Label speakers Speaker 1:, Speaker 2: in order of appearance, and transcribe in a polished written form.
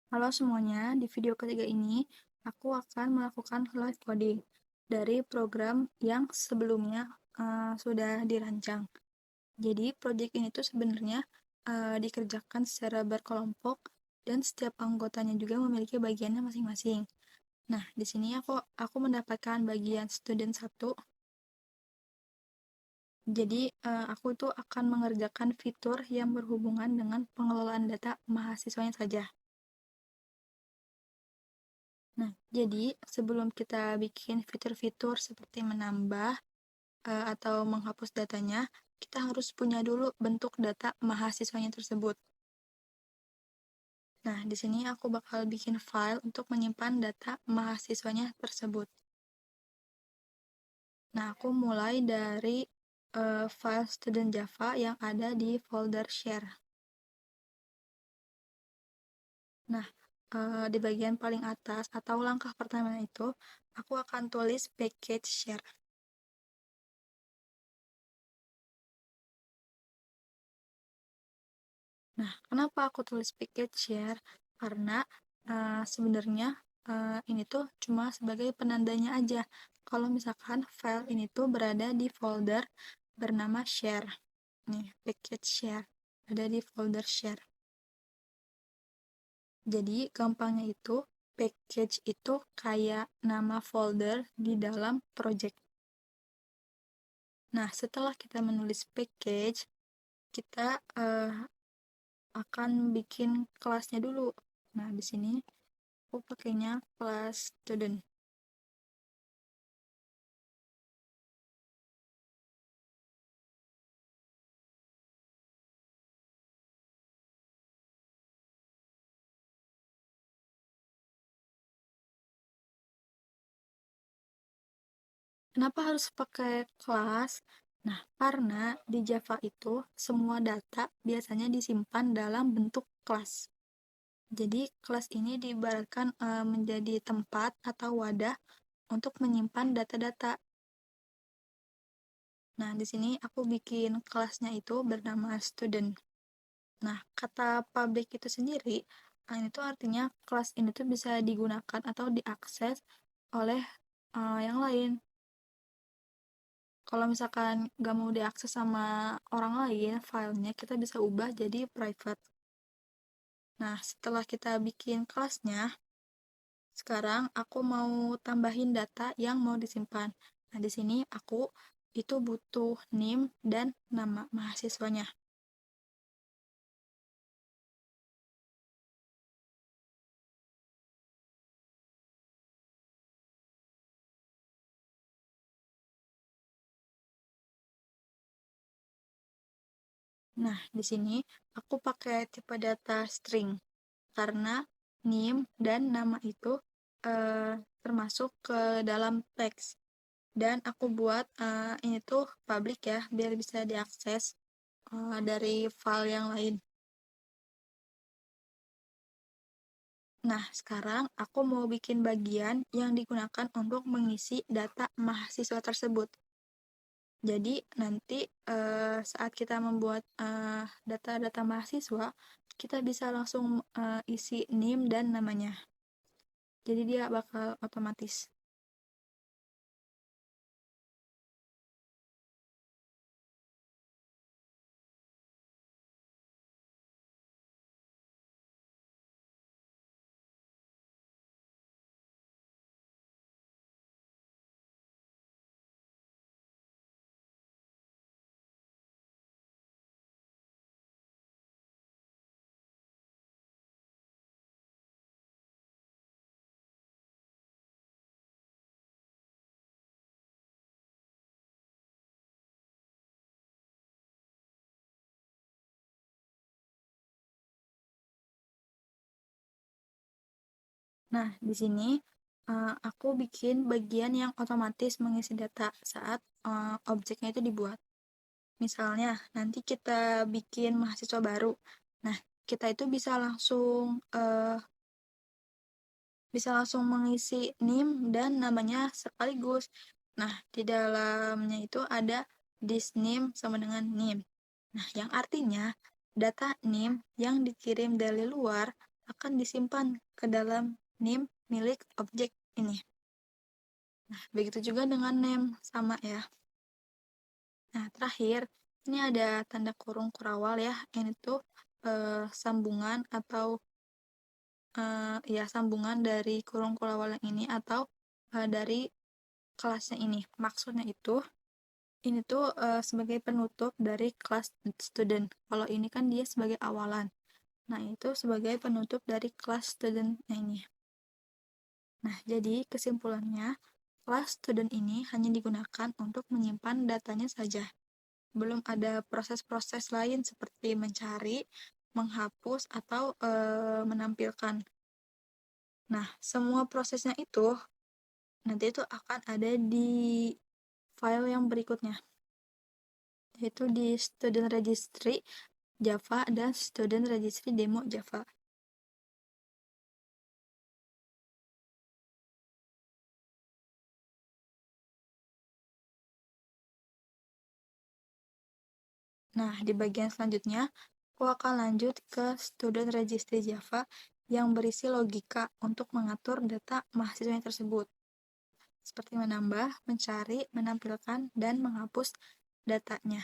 Speaker 1: Halo semuanya, di video ketiga ini aku akan melakukan live coding dari program yang sebelumnya sudah dirancang. Jadi project ini tuh sebenarnya dikerjakan secara berkelompok dan setiap anggotanya juga memiliki bagiannya masing-masing. Nah, di sini aku mendapatkan bagian student 1. Jadi aku tuh akan mengerjakan fitur yang berhubungan dengan pengelolaan data mahasiswanya saja. Nah, jadi sebelum kita bikin fitur-fitur seperti menambah atau menghapus datanya, kita harus punya dulu bentuk data mahasiswanya tersebut. Nah, di sini aku bakal bikin file untuk menyimpan data mahasiswanya tersebut. Nah, aku mulai dari file student Java yang ada di folder share. Nah, di bagian paling atas atau langkah pertama itu, aku akan tulis package share. Nah, kenapa aku tulis package share? Karena sebenarnya ini tuh cuma sebagai penandanya aja. Kalau misalkan file ini tuh berada di folder bernama share. Nih, package share. Ada di folder share. Jadi, gampangnya itu, package itu kayak nama folder di dalam project. Nah, setelah kita menulis package, kita akan bikin kelasnya dulu. Nah, di sini aku pakainya kelas student. Kenapa harus pakai kelas? Nah, karena di Java itu semua data biasanya disimpan dalam bentuk kelas. Jadi, kelas ini diibaratkan menjadi tempat atau wadah untuk menyimpan data-data. Nah, di sini aku bikin kelasnya itu bernama student. Nah, kata public itu sendiri, ini tuh artinya kelas ini tuh bisa digunakan atau diakses oleh yang lain. Kalau misalkan nggak mau diakses sama orang lain, filenya kita bisa ubah jadi private. Nah, setelah kita bikin kelasnya, sekarang aku mau tambahin data yang mau disimpan. Nah, di sini aku itu butuh NIM dan nama mahasiswanya. Nah, di sini aku pakai tipe data string karena NIM dan nama itu eh, termasuk ke dalam teks. Dan aku buat ini tuh public ya, biar bisa diakses dari file yang lain. Nah, sekarang aku mau bikin bagian yang digunakan untuk mengisi data mahasiswa tersebut. Jadi, nanti saat kita membuat data-data mahasiswa, kita bisa langsung isi NIM dan namanya. Jadi, dia bakal otomatis. Nah, di sini aku bikin bagian yang otomatis mengisi data saat objeknya itu dibuat. Misalnya, nanti kita bikin mahasiswa baru. Nah, kita itu bisa langsung mengisi NIM dan namanya sekaligus. Nah, di dalamnya itu ada this NIM sama dengan NIM. Nah, yang artinya data NIM yang dikirim dari luar akan disimpan ke dalam name milik objek ini. Nah, begitu juga dengan name, sama ya. Nah, terakhir, ini ada tanda kurung kurawal ya. Ini tuh sambungan atau ya sambungan dari kurung kurawal yang ini atau dari kelasnya ini. Maksudnya itu, ini tuh sebagai penutup dari kelas student. Kalau ini kan dia sebagai awalan. Nah, itu sebagai penutup dari kelas student ini. Nah, jadi kesimpulannya, kelas student ini hanya digunakan untuk menyimpan datanya saja. Belum ada proses-proses lain seperti mencari, menghapus, atau menampilkan. Nah, semua prosesnya itu nanti itu akan ada di file yang berikutnya, yaitu di student registry Java dan student registry demo Java. Nah, di bagian selanjutnya, aku akan lanjut ke student registry Java yang berisi logika untuk mengatur data mahasiswa tersebut, seperti menambah, mencari, menampilkan, dan menghapus datanya.